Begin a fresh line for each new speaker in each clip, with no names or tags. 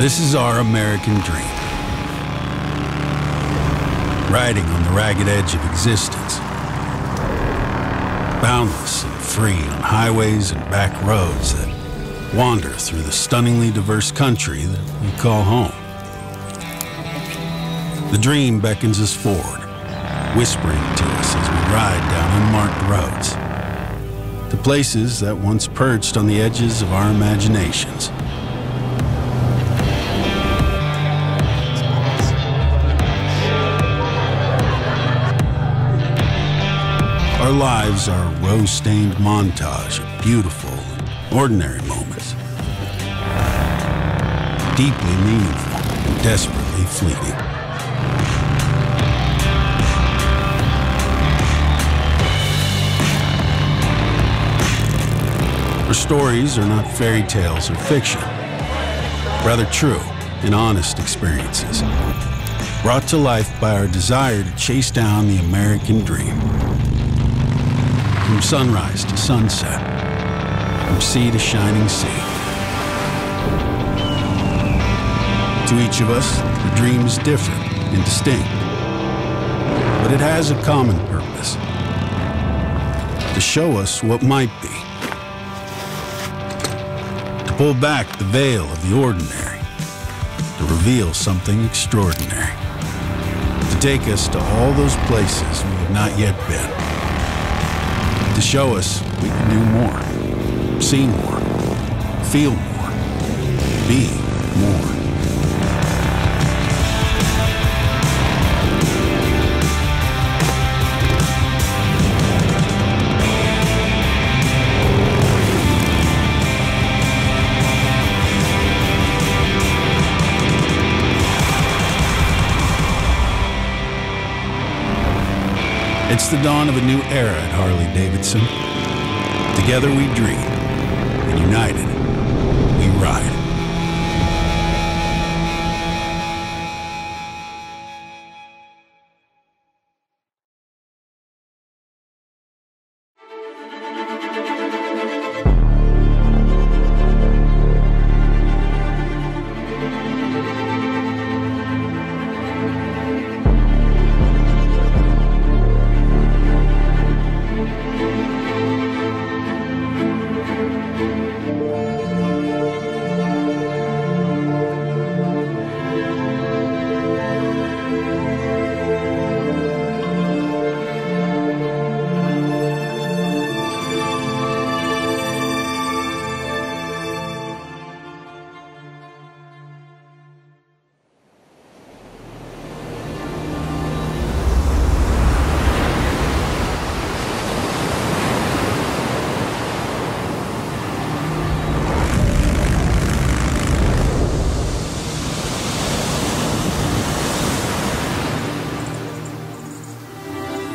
This is our American dream. Riding on the ragged edge of existence. Boundless and free on highways and back roads that wander through the stunningly diverse country that we call home. The dream beckons us forward, whispering to us as we ride down unmarked roads, to places that once perched on the edges of our imaginations. Our lives are a rose-stained montage of beautiful and ordinary moments. Deeply meaningful and desperately fleeting. Our stories are not fairy tales or fiction, rather true and honest experiences, brought to life by our desire to chase down the American dream. From sunrise to sunset, from sea to shining sea. To each of us, the dream is different and distinct, but it has a common purpose: to show us what might be, to pull back the veil of the ordinary, to reveal something extraordinary, to take us to all those places we have not yet been. To show us we can do more, see more, feel more, be more. It's the dawn of a new era at Harley Davidson. Together we dream, and united, we ride.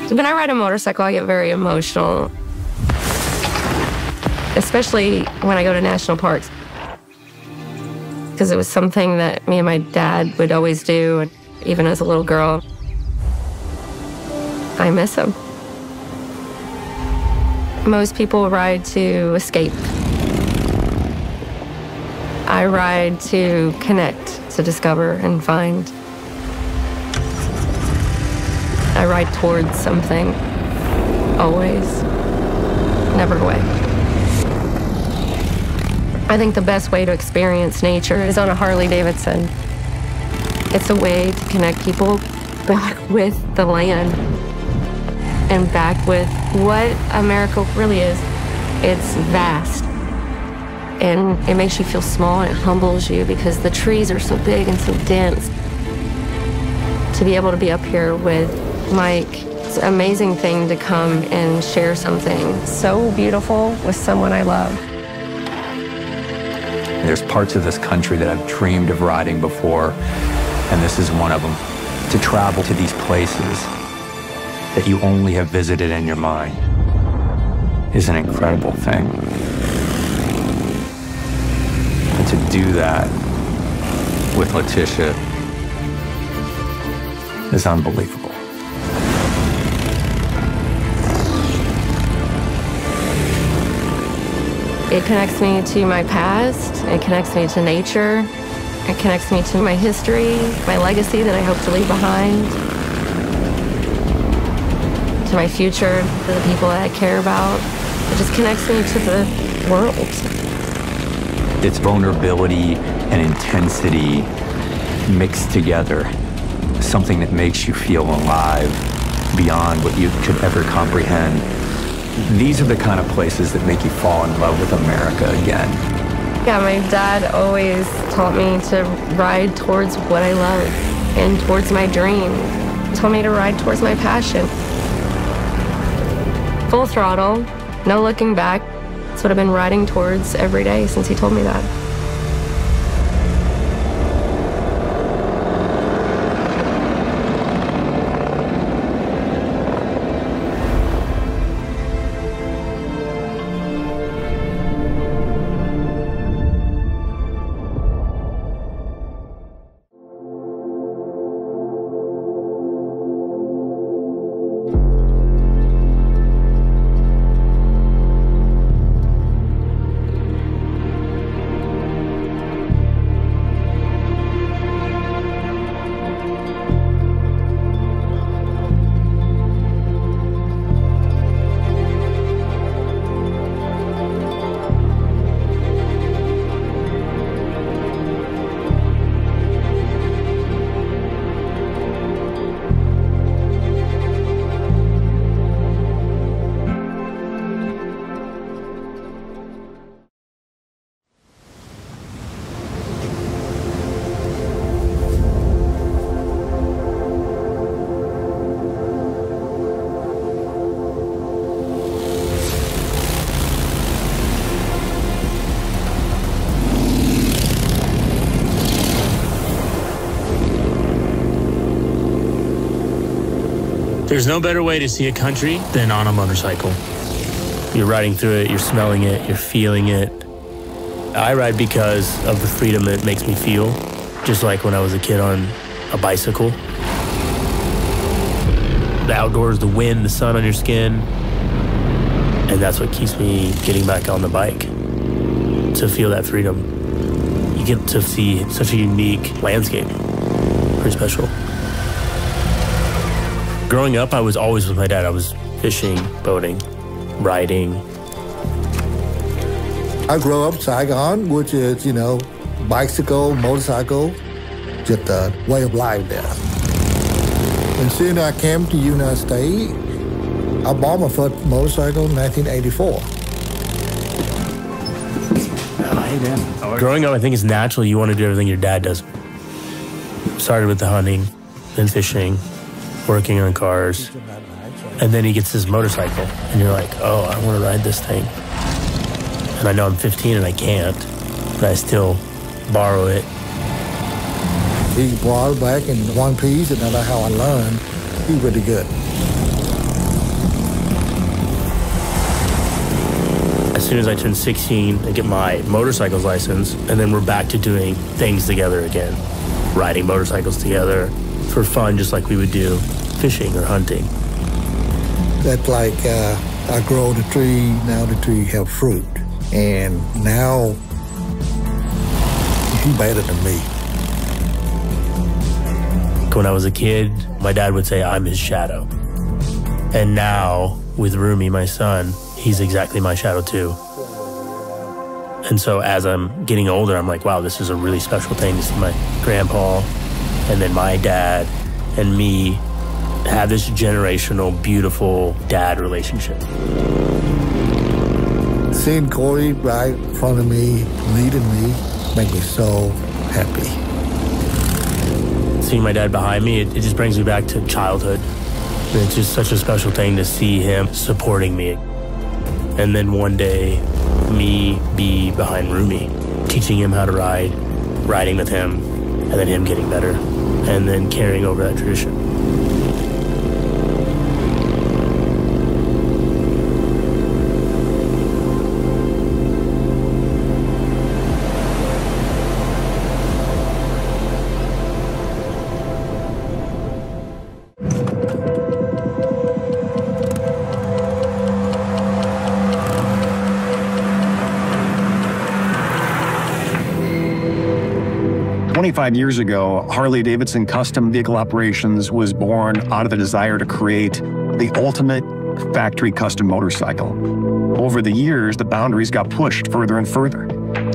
When I ride a motorcycle, I get very emotional, especially when I go to national parks, because it was something that me and my dad would always do, and even as a little girl. I miss him. Most people ride to escape. I ride to connect, to discover and find. I ride towards something, always, never away. I think the best way to experience nature is on a Harley Davidson. It's a way to connect people back with the land and back with what America really is. It's vast, and it makes you feel small, and it humbles you because the trees are so big and so dense. To be able to be up here with Mike, it's an amazing thing to come and share something so beautiful with someone I love.
There's parts of this country that I've dreamed of riding before, and this is one of them. To travel to these places that you only have visited in your mind is an incredible thing. And to do that with Letitia is unbelievable.
It connects me to my past, it connects me to nature, It connects me to my history, my legacy that I hope to leave behind, to my future, to the people that I care about. It just connects me to the world.
It's vulnerability and intensity mixed together, something that makes you feel alive beyond what you could ever comprehend. These are the kind of places that make you fall in love with America again.
Yeah, my dad always taught me to ride towards what I love and towards my dream. He told me to ride towards my passion. Full throttle, no looking back. That's what I've been riding towards every day since he told me that.
There's no better way to see a country than on a motorcycle. You're riding through it, you're smelling it, you're feeling it. I ride because of the freedom it makes me feel, just like when I was a kid on a bicycle. The outdoors, the wind, the sun on your skin, and that's what keeps me getting back on the bike, to feel that freedom. You get to see such a unique landscape, pretty special. Growing up, I was always with my dad. I was fishing, boating, riding.
I grew up Saigon, which is, bicycle, motorcycle, just a way of life there. And soon I came to the United States. I bought my first motorcycle in 1984.
Growing up, I think it's natural. You want to do everything your dad does. Started with the hunting, then fishing, working on cars, and then he gets his motorcycle, and you're like, oh, I want to ride this thing. And I know I'm 15 and I can't, but I still borrow it.
He brought it back in one piece, and that's how I learned. He's really good.
As soon as I turned 16, I get my motorcycle's license, and then we're back to doing things together again. Riding motorcycles together for fun, just like we would do fishing or hunting.
That's like I grow the tree, now the tree have fruit. And now he's better than me.
When I was a kid, my dad would say I'm his shadow. And now, with Rumi, my son, he's exactly my shadow too. And so as I'm getting older, I'm like, wow, this is a really special thing to see my grandpa and then my dad and me have this generational, beautiful dad relationship.
Seeing Corey right in front of me, leading me, make me so happy.
Seeing my dad behind me, it just brings me back to childhood. It's just such a special thing to see him supporting me. And then one day, me be behind Rumi, teaching him how to ride, riding with him, and then him getting better, and then carrying over that tradition.
25 years ago, Harley Davidson Custom Vehicle Operations was born out of the desire to create the ultimate factory custom motorcycle. Over the years, the boundaries got pushed further and further.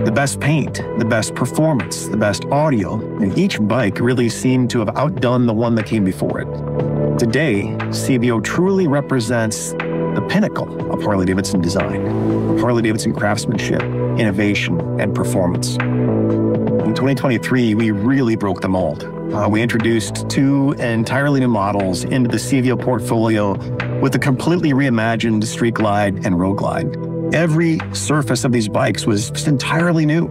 The best paint, the best performance, the best audio, and each bike really seemed to have outdone the one that came before it. Today, CVO truly represents the pinnacle of Harley-Davidson design, Harley-Davidson craftsmanship, innovation, and performance. In 2023, we really broke the mold. We introduced 2 entirely new models into the CVO portfolio with a completely reimagined Street Glide and Road Glide. Every surface of these bikes was just entirely new.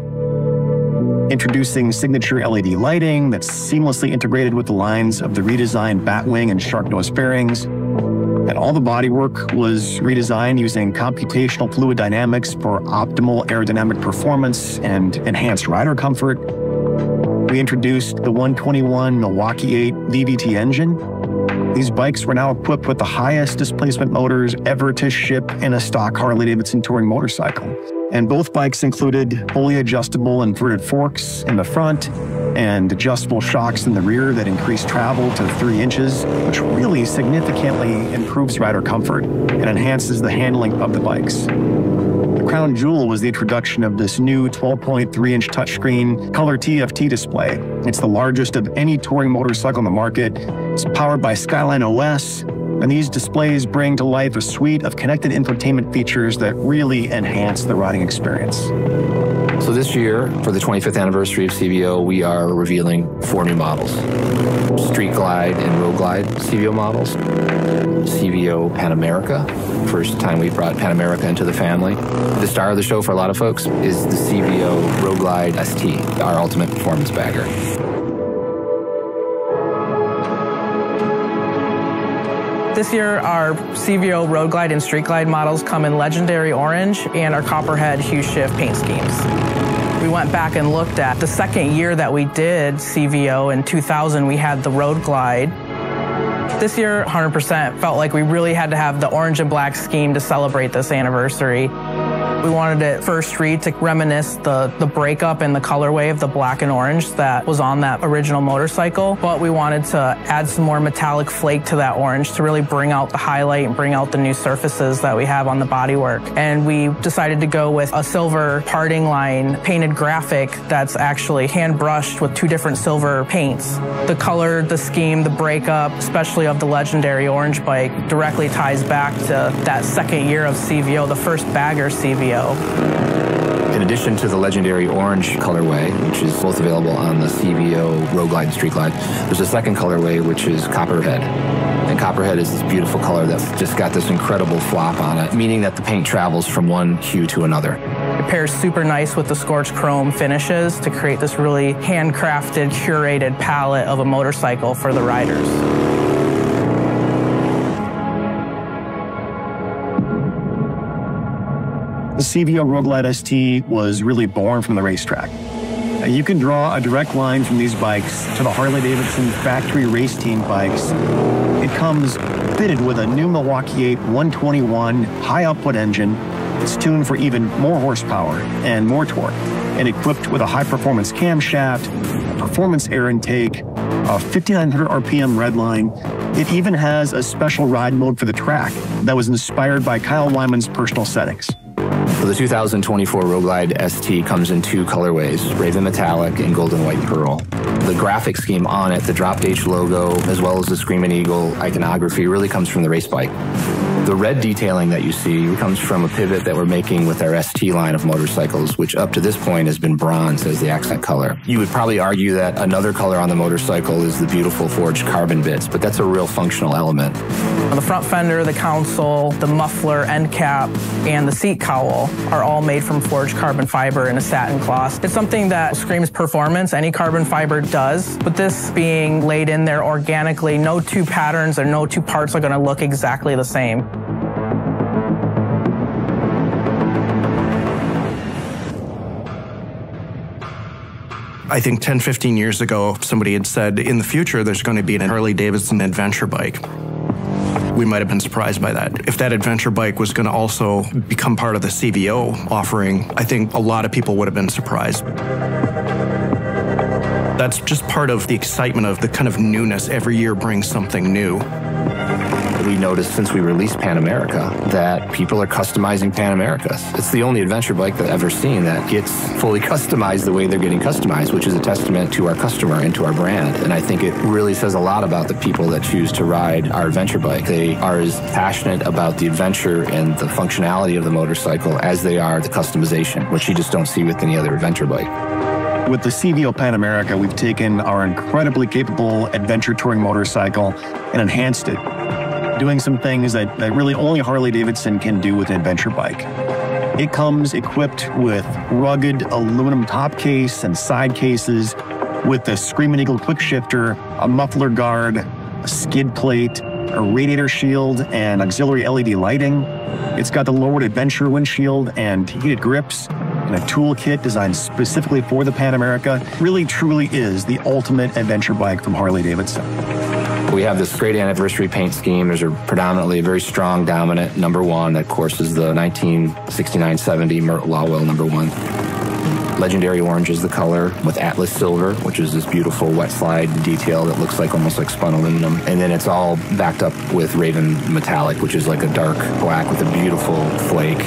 Introducing signature LED lighting that's seamlessly integrated with the lines of the redesigned Batwing and Shark Nose fairings. And all the bodywork was redesigned using computational fluid dynamics for optimal aerodynamic performance and enhanced rider comfort. We introduced the 121 Milwaukee 8 VVT engine. These bikes were now equipped with the highest displacement motors ever to ship in a stock Harley-Davidson touring motorcycle. And both bikes included fully adjustable inverted forks in the front and adjustable shocks in the rear that increase travel to 3 inches, which really significantly improves rider comfort and enhances the handling of the bikes. The crown jewel was the introduction of this new 12.3-inch touchscreen color TFT display. It's the largest of any touring motorcycle on the market. It's powered by Skyline OS, and these displays bring to life a suite of connected infotainment features that really enhance the riding experience.
So this year, for the 25th anniversary of CVO, we are revealing 4 new models. Street Glide and Road Glide CVO models. CVO Pan America, first time we brought Pan America into the family. The star of the show for a lot of folks is the CVO Road Glide ST, our ultimate performance bagger.
This year, our CVO Road Glide and Street Glide models come in legendary orange and our copperhead hue shift paint schemes. We went back and looked at the second year that we did CVO. In 2000, we had the Road Glide. This year, 100% felt like we really had to have the orange and black scheme to celebrate this anniversary. We wanted it first read to reminisce the breakup and the colorway of the black and orange that was on that original motorcycle, but we wanted to add some more metallic flake to that orange to really bring out the highlight and bring out the new surfaces that we have on the bodywork. And we decided to go with a silver parting line painted graphic that's actually hand brushed with 2 different silver paints. The color, the scheme, the breakup, especially of the legendary orange bike, directly ties back to that second year of CVO, the first bagger CVO.
In addition to the legendary orange colorway, which is both available on the CVO Road Glide and Street Glide, there's a second colorway, which is Copperhead. And Copperhead is this beautiful color that's just got this incredible flop on it, meaning that the paint travels from one hue to another.
It pairs super nice with the scorched chrome finishes to create this really handcrafted, curated palette of a motorcycle for the riders.
The CVO Road Glide ST was really born from the racetrack. You can draw a direct line from these bikes to the Harley-Davidson factory race team bikes. It comes fitted with a new Milwaukee 8 121 high output engine. It's tuned for even more horsepower and more torque, and equipped with a high-performance camshaft, a performance air intake, a 5,900 RPM redline. It even has a special ride mode for the track that was inspired by Kyle Wyman's personal settings.
So the 2024 Road Glide ST comes in 2 colorways, Raven Metallic and Golden White Pearl. The graphic scheme on it, the Drop H logo, as well as the Screamin' Eagle iconography, really comes from the race bike. The red detailing that you see comes from a pivot that we're making with our ST line of motorcycles, which up to this point has been bronze as the accent color. You would probably argue that another color on the motorcycle is the beautiful forged carbon bits, but that's a real functional element.
The front fender, the console, the muffler, end cap, and the seat cowl are all made from forged carbon fiber in a satin cloth. It's something that screams performance. Any carbon fiber does, but this being laid in there organically, no 2 patterns or no 2 parts are going to look exactly the same.
I think 10, 15 years ago, somebody had said, in the future, there's going to be an Harley Davidson adventure bike. We might have been surprised by that. If that adventure bike was going to also become part of the CVO offering, I think a lot of people would have been surprised. That's just part of the excitement of the kind of newness. Every year brings something new.
We noticed since we released Pan America that people are customizing Pan Americas. It's the only adventure bike that I've ever seen that gets fully customized the way they're getting customized, which is a testament to our customer and to our brand. And I think it really says a lot about the people that choose to ride our adventure bike. They are as passionate about the adventure and the functionality of the motorcycle as they are the customization, which you just don't see with any other adventure bike.
With the CVO Pan America, we've taken our incredibly capable adventure touring motorcycle and enhanced it, doing some things that really only Harley Davidson can do with an adventure bike. It comes equipped with rugged aluminum top case and side cases, with the Screamin' Eagle quick shifter, a muffler guard, a skid plate, a radiator shield, and auxiliary LED lighting. It's got the lowered adventure windshield and heated grips, and a toolkit designed specifically for the Pan America. Really, truly is the ultimate adventure bike from Harley Davidson.
We have this great anniversary paint scheme. There's predominantly a very strong, dominant #1. That, of course, is the 1969-70 Mert Lawwell #1. Legendary orange is the color, with Atlas silver, which is this beautiful wet slide detail that looks like almost like spun aluminum. And then it's all backed up with Raven metallic, which is like a dark black with a beautiful flake.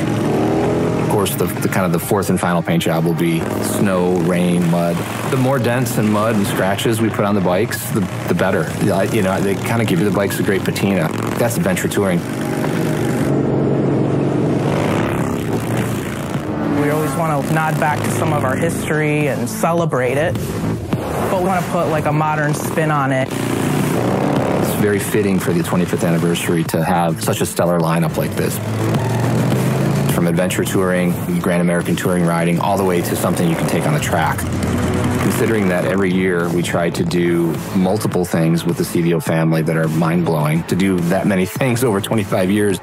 Of course, the kind of the fourth and final paint job will be snow, rain, mud. The more dents and mud and scratches we put on the bikes, the better. You know, they kind of give you the bikes a great patina. That's adventure touring.
We always want to nod back to some of our history and celebrate it, but we want to put like a modern spin on it.
It's very fitting for the 25th anniversary to have such a stellar lineup like this. From adventure touring, Grand American touring riding, all the way to something you can take on the track. Considering that every year we try to do multiple things with the CVO family that are mind-blowing, to do that many things over 25 years,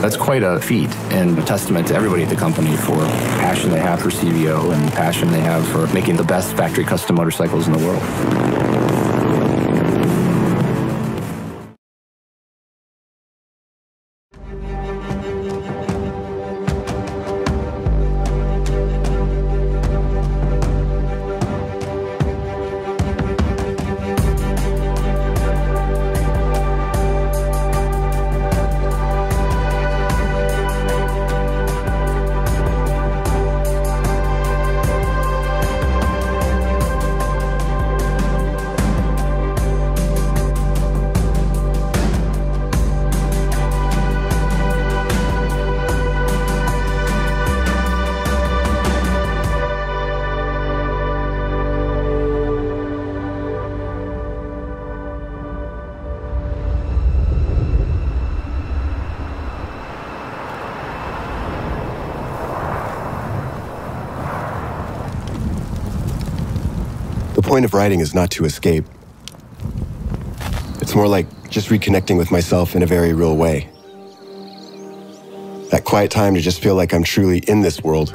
that's quite a feat and a testament to everybody at the company for the passion they have for CVO and the passion they have for making the best factory custom motorcycles in the world.
The point of riding is not to escape. It's more like just reconnecting with myself in a very real way. That quiet time to just feel like I'm truly in this world.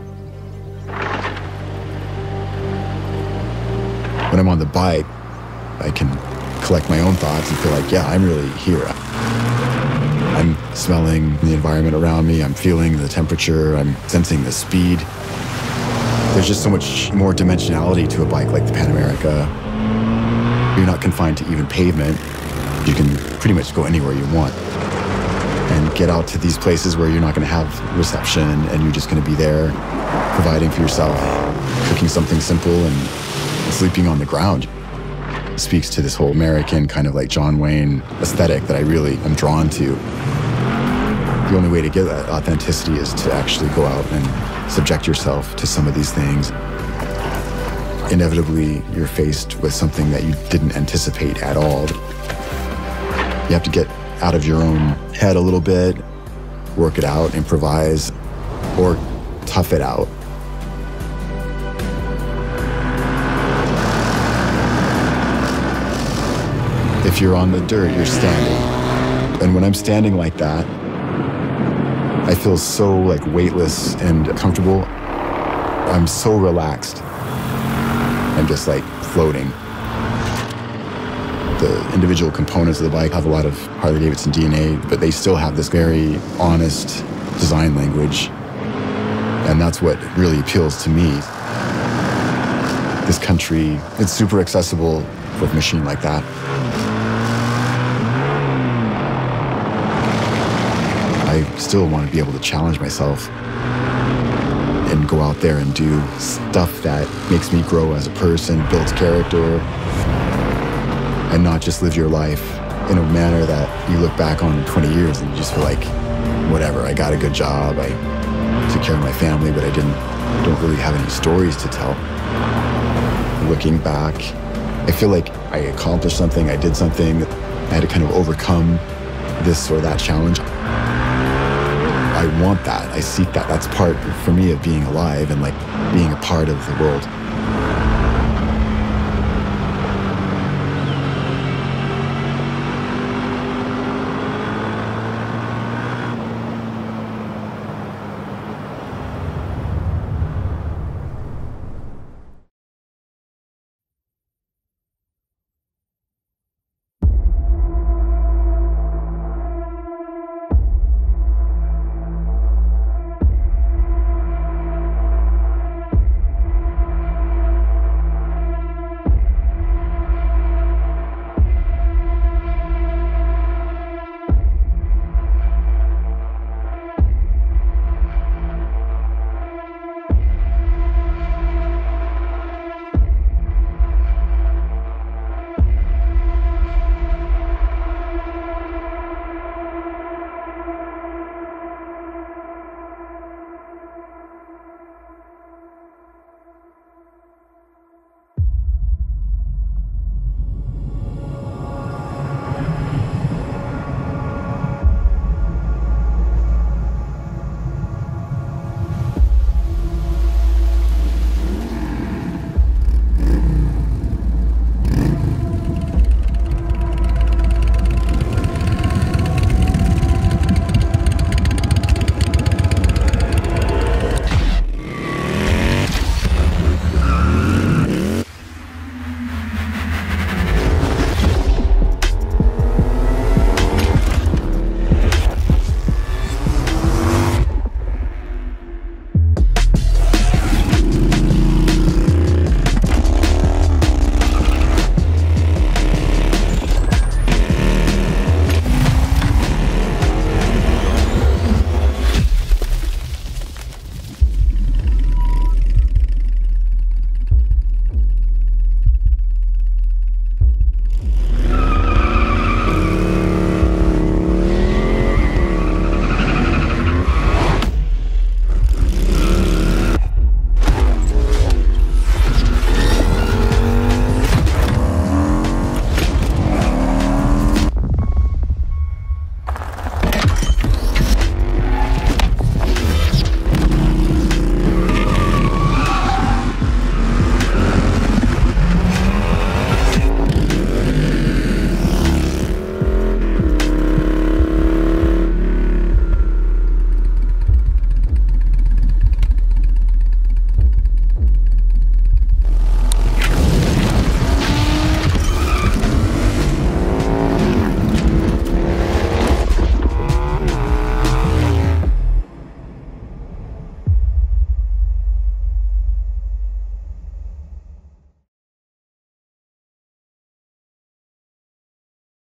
When I'm on the bike, I can collect my own thoughts and feel like, yeah, I'm really here. I'm smelling the environment around me, I'm feeling the temperature, I'm sensing the speed. There's just so much more dimensionality to a bike like the Pan America. You're not confined to even pavement. You can pretty much go anywhere you want and get out to these places where you're not going to have reception and you're just going to be there providing for yourself, cooking something simple and sleeping on the ground. It speaks to this whole American kind of like John Wayne aesthetic that I really am drawn to. The only way to get that authenticity is to actually go out and subject yourself to some of these things. Inevitably, you're faced with something that you didn't anticipate at all. You have to get out of your own head a little bit, work it out, improvise, or tough it out. If you're on the dirt, you're standing. And when I'm standing like that, I feel so like weightless and comfortable. I'm so relaxed. I'm just like floating. The individual components of the bike have a lot of Harley Davidson DNA, but they still have this very honest design language. And that's what really appeals to me. this country, it's super accessible with a machine like that. I still want to be able to challenge myself and go out there and do stuff that makes me grow as a person, builds character, and not just live your life in a manner that you look back on in 20 years and you just feel like, whatever, I got a good job, I took care of my family, but I don't really have any stories to tell. Looking back, I feel like I accomplished something, I did something, I had to kind of overcome this or that challenge. I want that, I seek that. That's part, for me, of being alive and like being a part of the world.